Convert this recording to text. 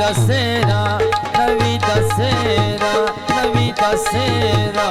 ਦਸੇਰਾ ਨਵੀਂ ਦਸੇਰਾ ਨਵੀਂ ਦਸੇਰਾ